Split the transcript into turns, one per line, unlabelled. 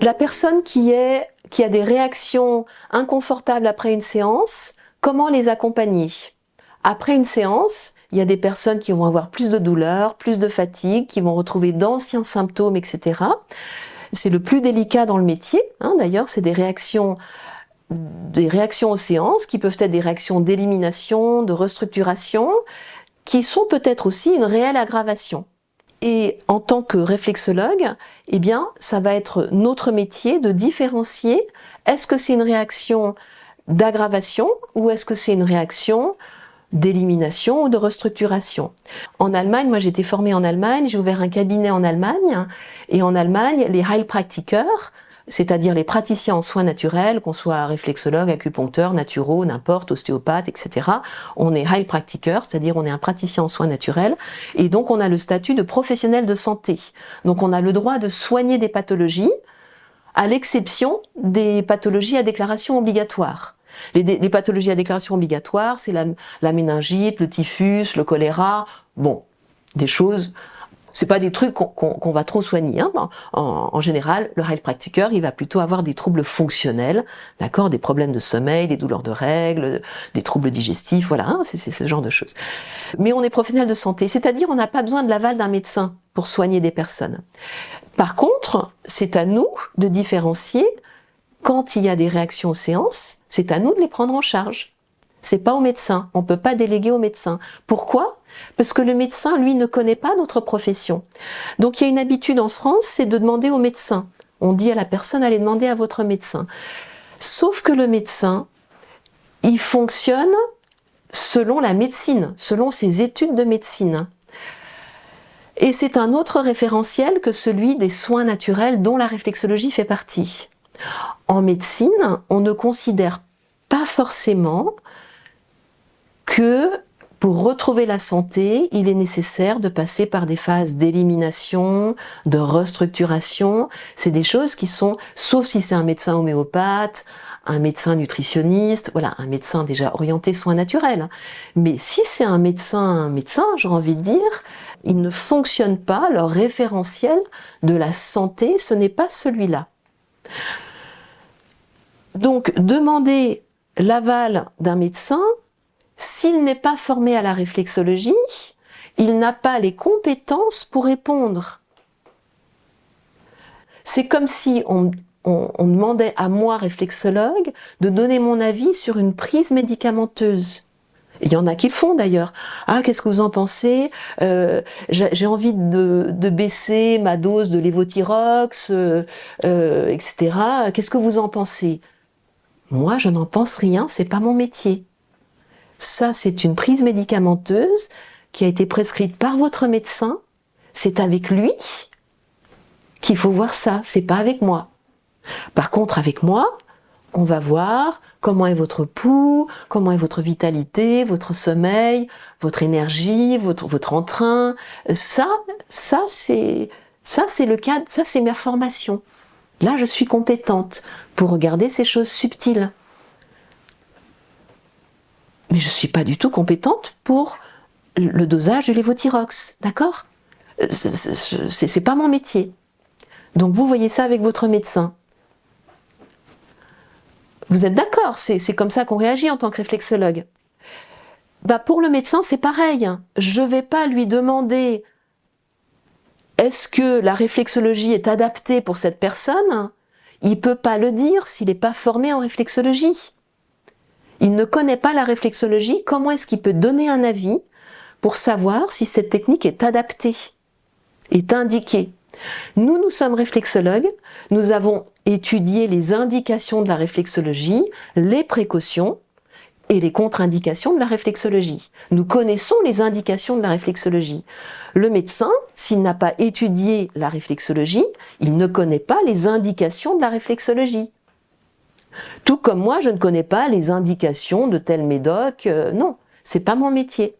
La personne qui a des réactions inconfortables après une séance, comment les accompagner? Après une séance, il y a des personnes qui vont avoir plus de douleur, plus de fatigue, qui vont retrouver d'anciens symptômes, etc. C'est le plus délicat dans le métier, hein, d'ailleurs, c'est des réactions aux séances qui peuvent être des réactions d'élimination, de restructuration, qui sont peut-être aussi une réelle aggravation. Et en tant que réflexologue, eh bien, ça va être notre métier de différencier, est-ce que c'est une réaction d'aggravation ou est-ce que c'est une réaction d'élimination ou de restructuration. En Allemagne, moi j'ai été formée en Allemagne, j'ai ouvert un cabinet en Allemagne, et en Allemagne, les Heilpraktiker, c'est-à-dire les praticiens en soins naturels, qu'on soit réflexologue, acupuncteur, naturo, n'importe, ostéopathe, etc. On est Heilpraktiker, c'est-à-dire on est un praticien en soins naturels, et donc on a le statut de professionnel de santé. Donc on a le droit de soigner des pathologies, à l'exception des pathologies à déclaration obligatoire. Les pathologies à déclaration obligatoire, c'est la méningite, le typhus, le choléra, bon, des choses, c'est pas des trucs qu'on va trop soigner, hein. En général, le Heilpraktiker, il va plutôt avoir des troubles fonctionnels, d'accord, des problèmes de sommeil, des douleurs de règles, des troubles digestifs, voilà, hein, c'est ce genre de choses. Mais on est professionnel de santé, c'est-à-dire on n'a pas besoin de l'aval d'un médecin pour soigner des personnes. Par contre, c'est à nous de différencier. Quand il y a des réactions aux séances, c'est à nous de les prendre en charge. C'est pas au médecin, on peut pas déléguer au médecin. Pourquoi? Parce que le médecin, lui, ne connaît pas notre profession. Donc il y a une habitude en France, c'est de demander au médecin. On dit à la personne, allez demander à votre médecin. Sauf que le médecin, il fonctionne selon la médecine, selon ses études de médecine. Et c'est un autre référentiel que celui des soins naturels dont la réflexologie fait partie. En médecine, on ne considère pas forcément que pour retrouver la santé, il est nécessaire de passer par des phases d'élimination, de restructuration. C'est des choses qui sont, sauf si c'est un médecin homéopathe, un médecin nutritionniste, voilà, un médecin déjà orienté soins naturels. Mais si c'est un médecin, j'ai envie de dire, ils ne fonctionnent pas, leur référentiel de la santé, ce n'est pas celui-là. Donc, demander l'aval d'un médecin, s'il n'est pas formé à la réflexologie, il n'a pas les compétences pour répondre. C'est comme si on demandait à moi, réflexologue, de donner mon avis sur une prise médicamenteuse. Il y en a qui le font d'ailleurs. Ah, qu'est-ce que vous en pensez? J'ai envie de baisser ma dose de lévothyrox, etc. Qu'est-ce que vous en pensez? Moi, je n'en pense rien, c'est pas mon métier. Ça, c'est une prise médicamenteuse qui a été prescrite par votre médecin. C'est avec lui qu'il faut voir ça, c'est pas avec moi. Par contre, avec moi, on va voir comment est votre pouls, comment est votre vitalité, votre sommeil, votre énergie, votre entrain. Ça c'est le cadre, ça c'est ma formation. Là, je suis compétente pour regarder ces choses subtiles. Mais je ne suis pas du tout compétente pour le dosage du lévothyrox, d'accord? C'est pas mon métier. Donc vous voyez ça avec votre médecin. Vous êtes d'accord? C'est comme ça qu'on réagit en tant que réflexologue. Bah pour le médecin, c'est pareil. Je ne vais pas lui demander est-ce que la réflexologie est adaptée pour cette personne? Il ne peut pas le dire s'il n'est pas formé en réflexologie. Il ne connaît pas la réflexologie, comment est-ce qu'il peut donner un avis pour savoir si cette technique est adaptée, est indiquée? Nous sommes réflexologues, nous avons étudié les indications de la réflexologie, les précautions et les contre-indications de la réflexologie. Nous connaissons les indications de la réflexologie. Le médecin, s'il n'a pas étudié la réflexologie, il ne connaît pas les indications de la réflexologie. Tout comme moi, je ne connais pas les indications de tel médoc, non, c'est pas mon métier.